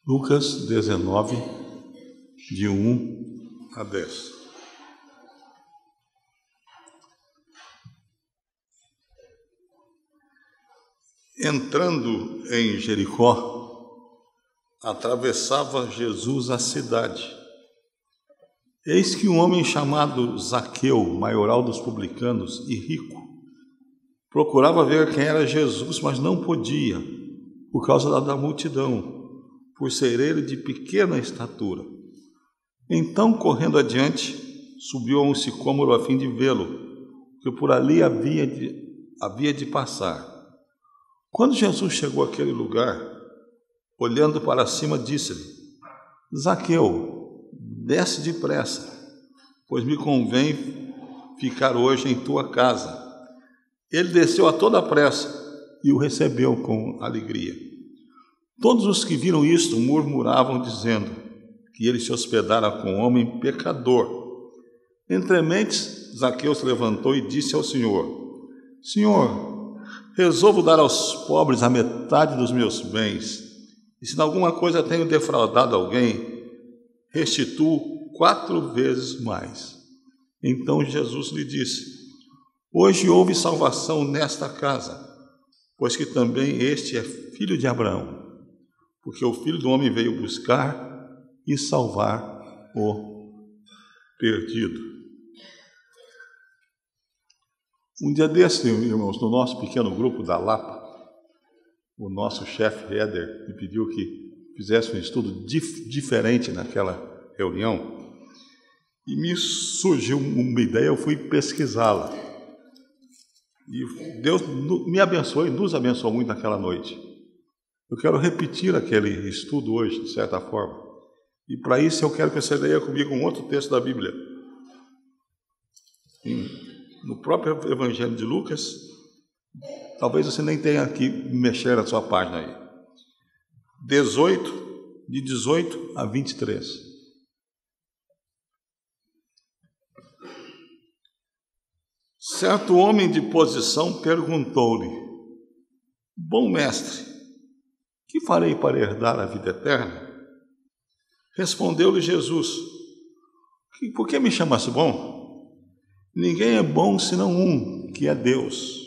Lucas 19, de 1 a 10. Entrando em Jericó, atravessava Jesus a cidade. Eis que um homem chamado Zaqueu, maioral dos publicanos e rico, procurava ver quem era Jesus, mas não podia, por causa da multidão, por ser ele de pequena estatura. Então, correndo adiante, subiu a um sicômoro a fim de vê-lo, que por ali havia de passar. Quando Jesus chegou àquele lugar, olhando para cima, disse-lhe: Zaqueu, desce depressa, pois me convém ficar hoje em tua casa. Ele desceu a toda pressa e o recebeu com alegria. Todos os que viram isto murmuravam, dizendo que ele se hospedara com um homem pecador. Entre mentes, Zaqueu se levantou e disse ao Senhor: Senhor, resolvo dar aos pobres a metade dos meus bens, e se em alguma coisa tenho defraudado alguém, restituo 4 vezes mais. Então Jesus lhe disse: Hoje houve salvação nesta casa, pois que também este é filho de Abraão, porque o Filho do Homem veio buscar e salvar o perdido. Um dia desse, irmãos, no nosso pequeno grupo da Lapa, o nosso chefe Éder me pediu que fizesse um estudo diferente naquela reunião, e me surgiu uma ideia, eu fui pesquisá-la. E Deus me abençoou e nos abençoou muito naquela noite. Eu quero repetir aquele estudo hoje, de certa forma. E para isso eu quero que você leia comigo um outro texto da Bíblia. No próprio Evangelho de Lucas, talvez você nem tenha que mexer na sua página aí. 18, de 18 a 23. Certo homem de posição perguntou-lhe: Bom mestre, que farei para herdar a vida eterna? Respondeu-lhe Jesus: Por que me chamas bom? Ninguém é bom senão um, que é Deus.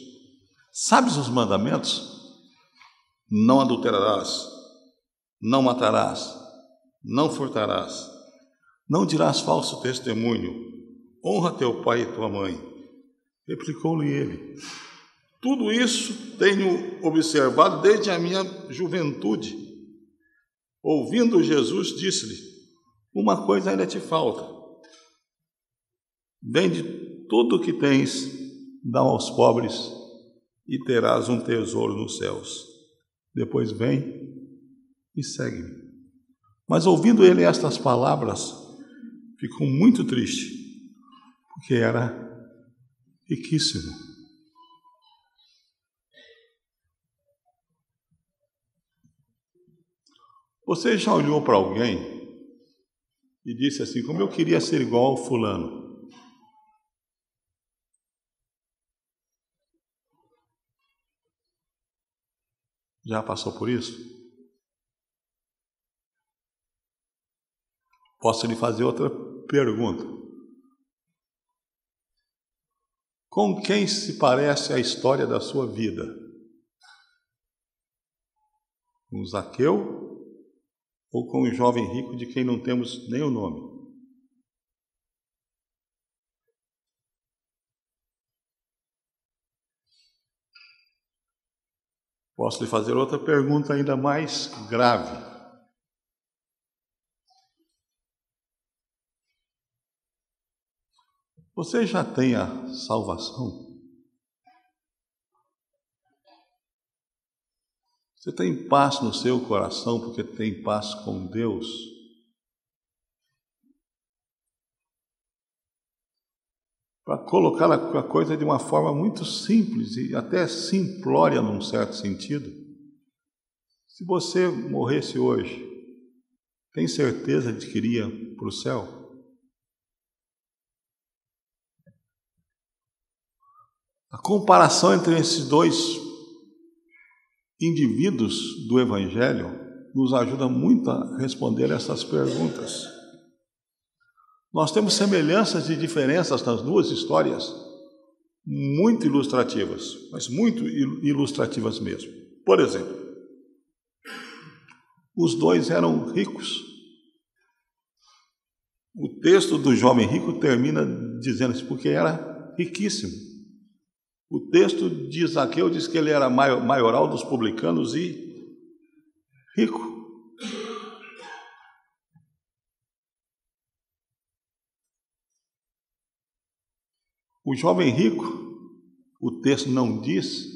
Sabes os mandamentos? Não adulterarás, não matarás, não furtarás, não dirás falso testemunho, honra teu pai e tua mãe. Replicou-lhe ele: Tudo isso tenho observado desde a minha juventude. Ouvindo Jesus, disse-lhe: Uma coisa ainda te falta. Vende tudo o que tens, dá aos pobres, e terás um tesouro nos céus. Depois vem e segue-me. Mas ouvindo ele estas palavras, ficou muito triste, porque era riquíssimo. Você já olhou para alguém e disse assim: como eu queria ser igual ao fulano? Já passou por isso? Posso lhe fazer outra pergunta? Com quem se parece a história da sua vida? Com Zaqueu ou com um jovem rico de quem não temos nem o nome? Posso lhe fazer outra pergunta ainda mais grave. Você já tem a salvação? Você tem paz no seu coração porque tem paz com Deus? Para colocar a coisa de uma forma muito simples e até simplória num certo sentido, se você morresse hoje, tem certeza de que iria para o céu? A comparação entre esses dois indivíduos do Evangelho nos ajuda muito a responder essas perguntas. Nós temos semelhanças e diferenças nas duas histórias, muito ilustrativas, mas muito ilustrativas mesmo. Por exemplo, os dois eram ricos. O texto do jovem rico termina dizendo isso, porque era riquíssimo. O texto de Zaqueu diz que ele era maioral dos publicanos e rico. O jovem rico, o texto não diz,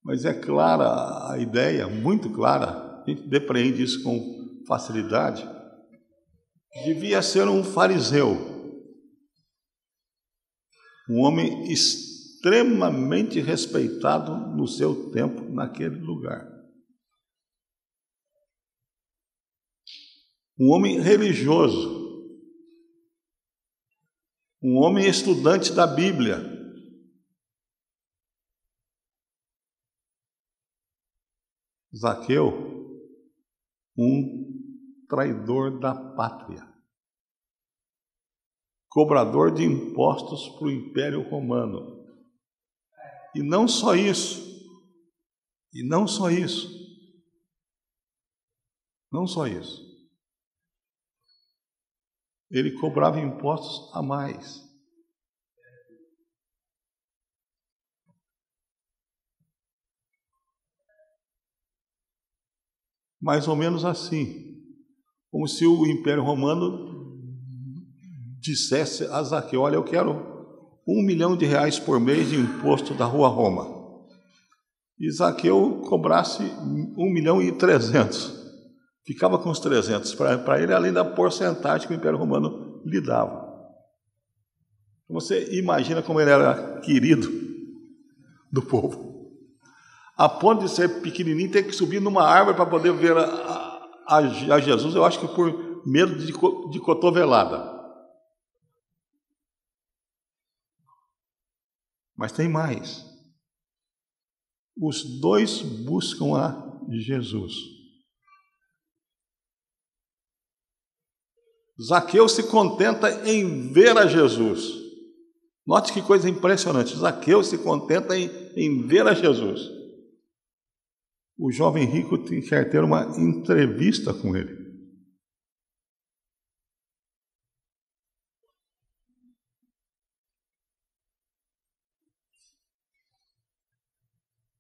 mas é clara a ideia, muito clara, a gente depreende isso com facilidade. Devia ser um fariseu, um homem extremamente respeitado no seu tempo, naquele lugar. Um homem religioso, um homem estudante da Bíblia. Zaqueu, um traidor da pátria, cobrador de impostos para o Império Romano. E não só isso, ele cobrava impostos a mais. Mais ou menos assim, como se o Império Romano dissesse a Zaqueu: olha, eu quero R$1 milhão por mês de imposto da Rua Roma. E Zaqueu cobrasse 1.300.000. Ficava com os 300 para ele, além da porcentagem que o Império Romano lhe dava. Você imagina como ele era querido do povo. A ponto de ser pequenininho, ter que subir numa árvore para poder ver a Jesus, eu acho que por medo de cotovelada. Mas tem mais. Os dois buscam a Jesus. Zaqueu se contenta em ver a Jesus. Note que coisa impressionante. Zaqueu se contenta em ver a Jesus. O jovem rico quer ter uma entrevista com ele.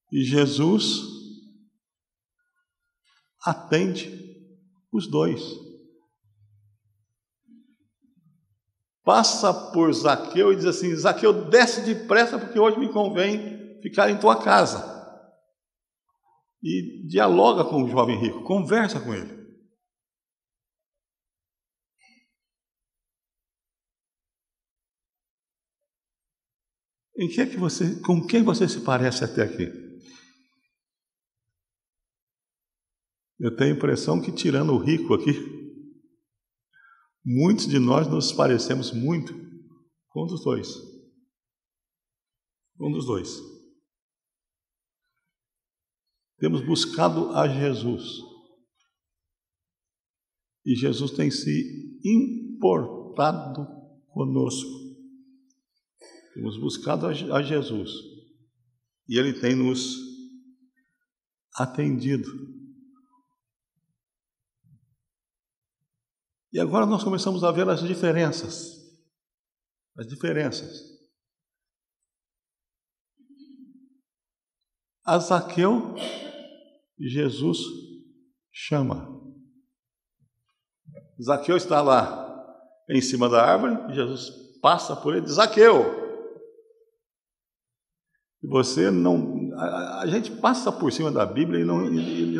E Jesus atende os dois. Passa por Zaqueu e diz assim: Zaqueu, desce depressa, porque hoje me convém ficar em tua casa. E dialoga com o jovem rico, conversa com ele. Com quem você se parece até aqui? Eu tenho a impressão que, tirando o rico aqui, muitos de nós nos parecemos muito com um dos dois. Temos buscado a Jesus. E Jesus tem se importado conosco. Temos buscado a Jesus. E Ele tem nos atendido. E agora nós começamos a ver as diferenças. A Zaqueu, Jesus chama. Zaqueu está lá em cima da árvore, e Jesus passa por ele e diz: Zaqueu! E você não... A gente passa por cima da Bíblia e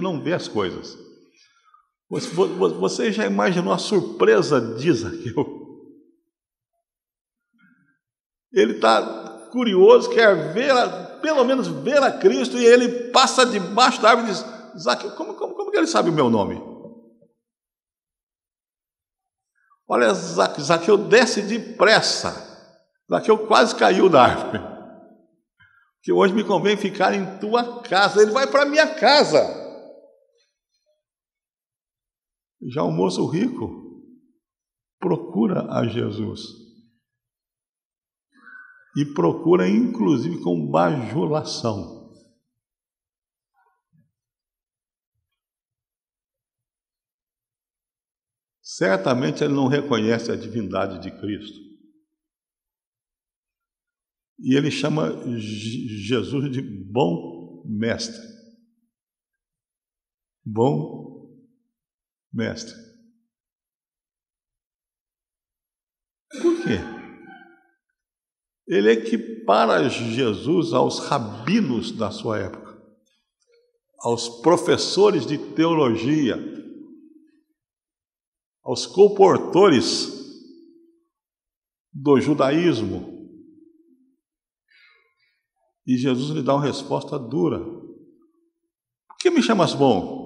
não vê as coisas. Você já imaginou a surpresa de Zaqueu? Ele está curioso, quer ver, pelo menos ver a Cristo, e ele passa debaixo da árvore e diz: Zaqueu, como que ele sabe o meu nome? Olha, Zaqueu desce depressa. Zaqueu quase caiu da árvore. Que hoje me convém ficar em tua casa. Ele vai para a minha casa. Já o moço rico procura a Jesus. E procura, inclusive, com bajulação. Certamente ele não reconhece a divindade de Cristo. E ele chama Jesus de bom mestre. Bom mestre. Por quê? Ele equipara Jesus aos rabinos da sua época, aos professores de teologia, aos comportores do judaísmo. E Jesus lhe dá uma resposta dura. Por que me chamas bom?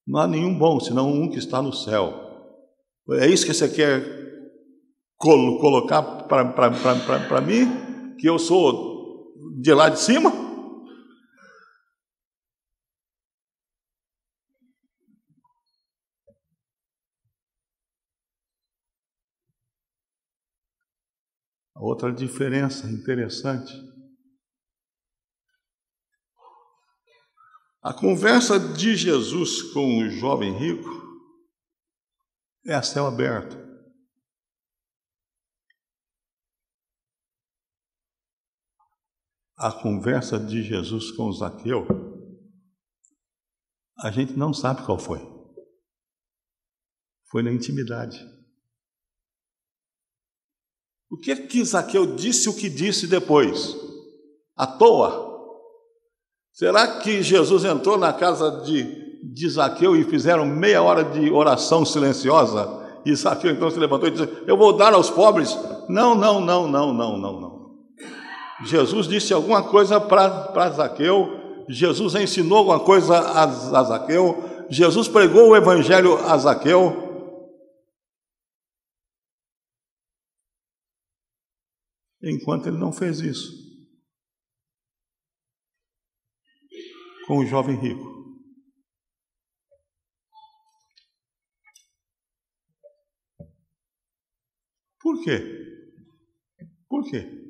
Não há nenhum bom, senão um que está no céu. É isso que você quer colocar para mim? Que eu sou de lá de cima? Outra diferença interessante. A conversa de Jesus com o jovem rico é a céu aberto. A conversa de Jesus com Zaqueu, a gente não sabe qual foi. Foi na intimidade. O que Zaqueu disse o que disse depois? À toa? Será que Jesus entrou na casa de Zaqueu e fizeram meia hora de oração silenciosa? E Zaqueu então se levantou e disse: eu vou dar aos pobres? Não. Jesus disse alguma coisa para Zaqueu, Jesus ensinou alguma coisa a Zaqueu, Jesus pregou o evangelho a Zaqueu. Enquanto ele não fez isso com o jovem rico. Por quê? Por quê?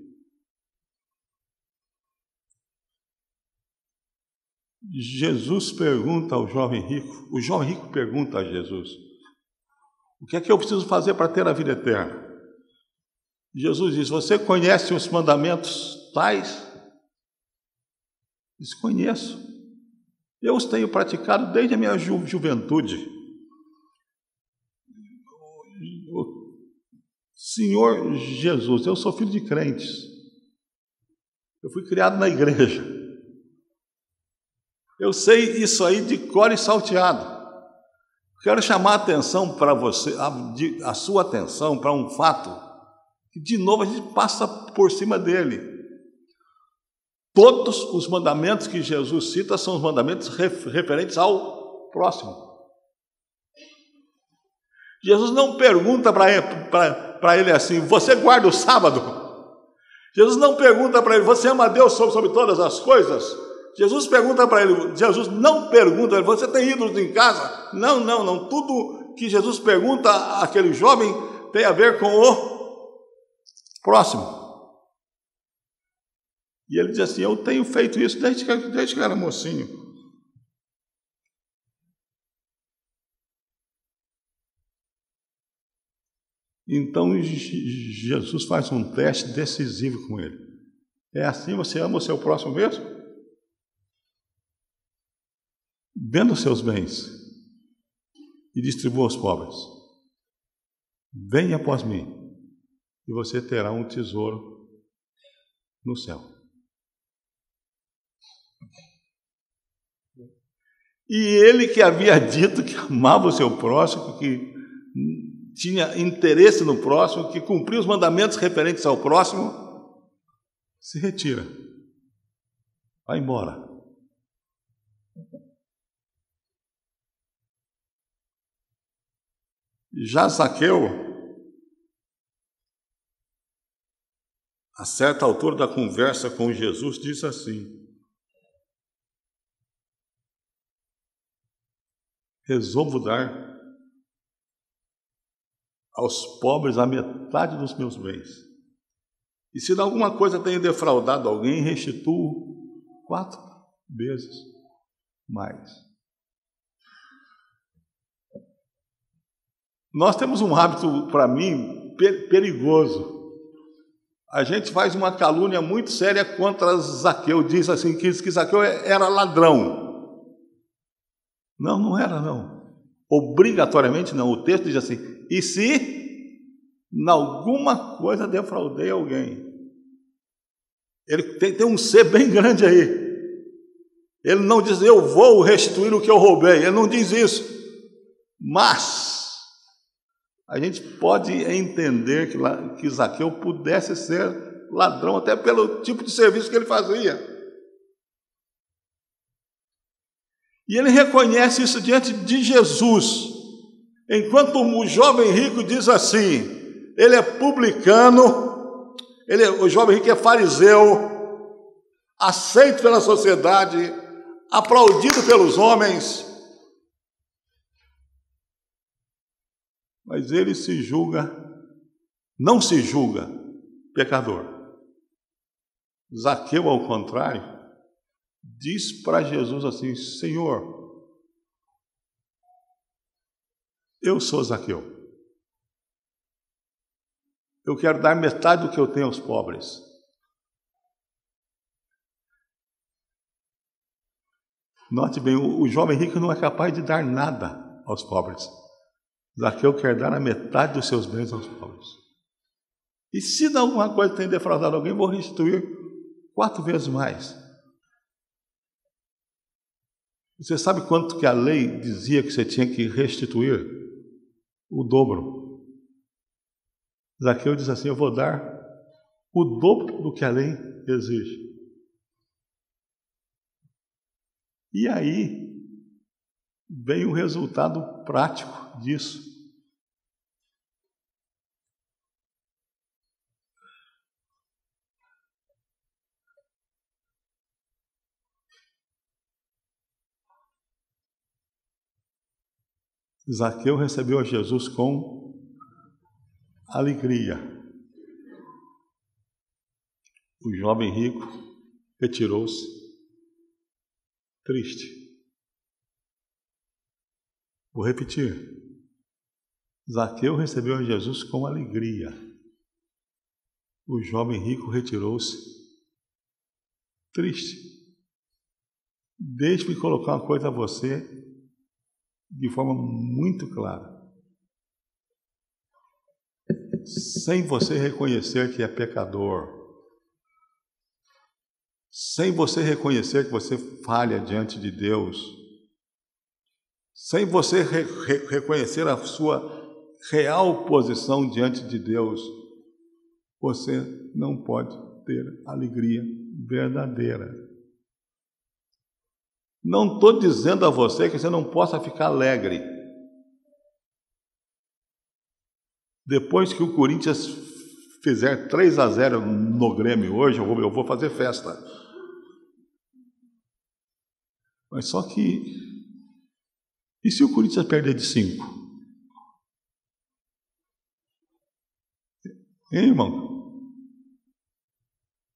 Jesus pergunta ao jovem rico, o jovem rico pergunta a Jesus: o que é que eu preciso fazer para ter a vida eterna? Jesus diz: você conhece os mandamentos tais? Diz: conheço. Eu os tenho praticado desde a minha juventude. Senhor Jesus, eu sou filho de crentes. Eu fui criado na igreja. Eu sei isso aí de cor e salteado. Quero chamar a atenção para você, a sua atenção para um fato que, de novo, a gente passa por cima dele. Todos os mandamentos que Jesus cita são os mandamentos referentes ao próximo. Jesus não pergunta para ele assim: você guarda o sábado? Jesus não pergunta para ele: você ama a Deus sobre todas as coisas? Jesus pergunta para ele, Jesus não pergunta, você tem ídolos em casa? Não. Tudo que Jesus pergunta àquele jovem tem a ver com o próximo. E ele diz assim: eu tenho feito isso desde que eu era mocinho. Então Jesus faz um teste decisivo com ele. É assim, você ama o seu próximo mesmo? Venda os seus bens e distribua aos pobres. Venha após mim e você terá um tesouro no céu. E ele que havia dito que amava o seu próximo, que tinha interesse no próximo, que cumpria os mandamentos referentes ao próximo, se retira, vai embora. Já Zaqueu, a certa altura da conversa com Jesus, diz assim: resolvo dar aos pobres a metade dos meus bens. E se de alguma coisa tenho defraudado alguém, restituo 4 vezes mais. Nós temos um hábito, para mim, perigoso. A gente faz uma calúnia muito séria contra Zaqueu. Diz assim que Zaqueu era ladrão. Não, não era não. Obrigatoriamente não. O texto diz assim: e se em alguma coisa defraudei alguém? Ele tem um ser bem grande aí. Ele não diz: eu vou restituir o que eu roubei. Ele não diz isso. Mas a gente pode entender que Zaqueu pudesse ser ladrão, até pelo tipo de serviço que ele fazia. E ele reconhece isso diante de Jesus. Enquanto o jovem rico diz assim: ele é publicano, o jovem rico é fariseu, aceito pela sociedade, aplaudido pelos homens, mas ele não se julga pecador. Zaqueu, ao contrário, diz para Jesus assim: Senhor, eu sou Zaqueu. Eu quero dar metade do que eu tenho aos pobres. Note bem, o jovem rico não é capaz de dar nada aos pobres. Zaqueu quer dar a metade dos seus bens aos pobres. E se de alguma coisa tem defraudado alguém, vou restituir 4 vezes mais. Você sabe quanto que a lei dizia que você tinha que restituir? O dobro. Zaqueu diz assim: eu vou dar o dobro do que a lei exige. E aí vem o resultado prático disso. Zaqueu recebeu a Jesus com alegria. O jovem rico retirou-se triste. Vou repetir. Zaqueu recebeu a Jesus com alegria. O jovem rico retirou-se triste. Deixe-me colocar uma coisa a você de forma muito clara. Sem você reconhecer que é pecador, sem você reconhecer que você falha diante de Deus, sem você reconhecer a sua real posição diante de Deus, você não pode ter alegria verdadeira. Não estou dizendo a você que você não possa ficar alegre. Depois que o Corinthians fizer 3-0 no Grêmio hoje, eu vou fazer festa. Mas só que, e se o Corinthians perder de 5? Hein, irmão?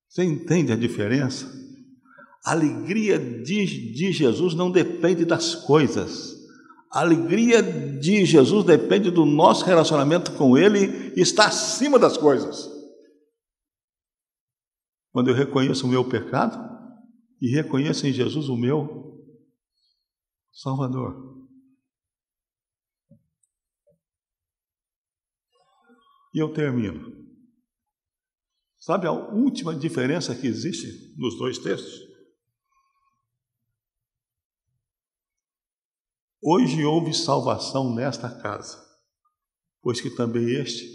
Você entende a diferença? A alegria de Jesus não depende das coisas. A alegria de Jesus depende do nosso relacionamento com Ele e está acima das coisas. Quando eu reconheço o meu pecado e reconheço em Jesus o meu Salvador. E eu termino. Sabe a última diferença que existe nos 2 textos? Hoje houve salvação nesta casa, pois que também este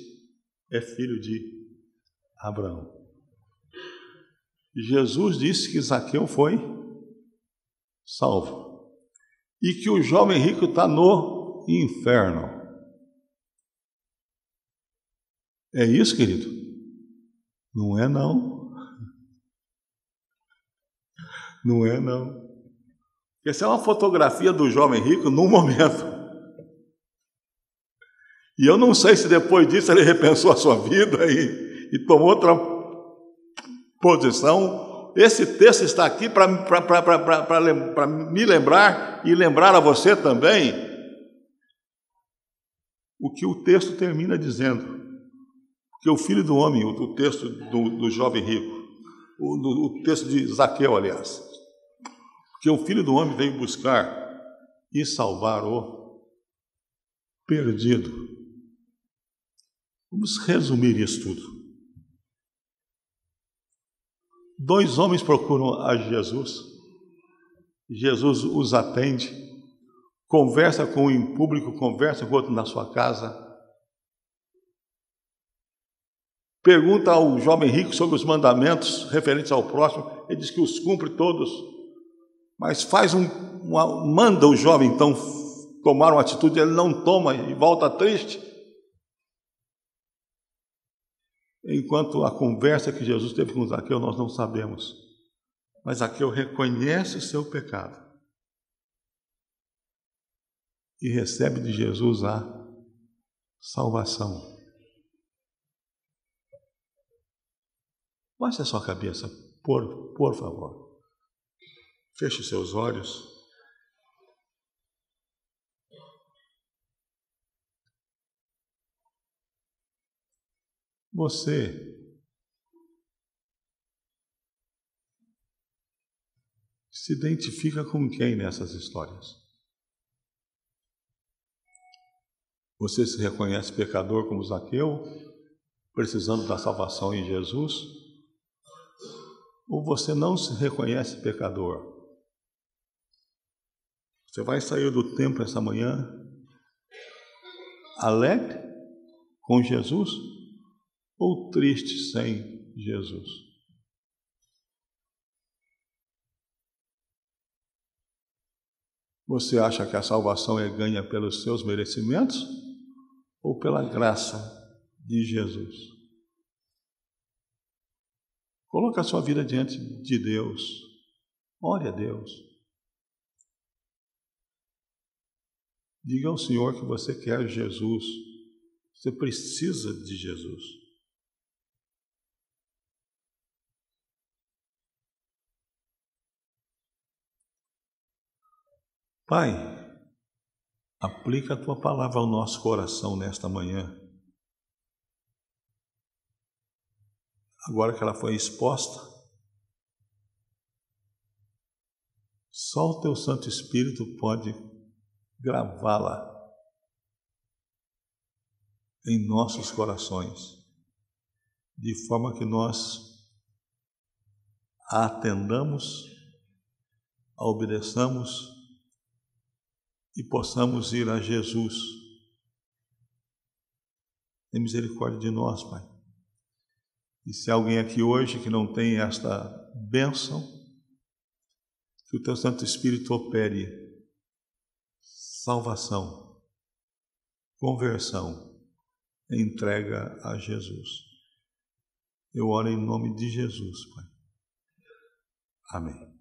é filho de Abraão. Jesus disse que Zaqueu foi salvo e que o jovem rico está no inferno. É isso, querido? Não é não. Não é não. Essa é uma fotografia do jovem rico num momento. E eu não sei se depois disso ele repensou a sua vida e tomou outra posição. Esse texto está aqui para me lembrar e lembrar a você também o que o texto termina dizendo. Porque o filho do homem, o texto do jovem rico, o texto de Zaqueu, aliás, porque o filho do homem veio buscar e salvar o perdido. Vamos resumir isso tudo. 2 homens procuram a Jesus. Jesus os atende, conversa com um em público, conversa com outro na sua casa. Pergunta ao jovem rico sobre os mandamentos referentes ao próximo. Ele diz que os cumpre todos, mas manda o jovem então tomar uma atitude, ele não toma e volta triste. Enquanto a conversa que Jesus teve com Zaqueu, nós não sabemos. Mas Zaqueu reconhece o seu pecado e recebe de Jesus a salvação. Baixe a sua cabeça, por favor. Feche os seus olhos. Você se identifica com quem nessas histórias? Você se reconhece pecador como Zaqueu, precisando da salvação em Jesus? Ou você não se reconhece pecador? Você vai sair do templo essa manhã alegre com Jesus ou triste sem Jesus? Você acha que a salvação é ganha pelos seus merecimentos ou pela graça de Jesus? Coloque a sua vida diante de Deus. Ore a Deus. Diga ao Senhor que você quer Jesus. Você precisa de Jesus. Pai, aplica a Tua palavra ao nosso coração nesta manhã. Agora que ela foi exposta, só o Teu Santo Espírito pode gravá-la em nossos corações, de forma que nós a atendamos, a obedeçamos e possamos ir a Jesus. Tem misericórdia de nós, Pai. E se alguém aqui hoje que não tem esta bênção, que o Teu Santo Espírito opere salvação, conversão, entrega a Jesus. Eu oro em nome de Jesus, Pai. Amém.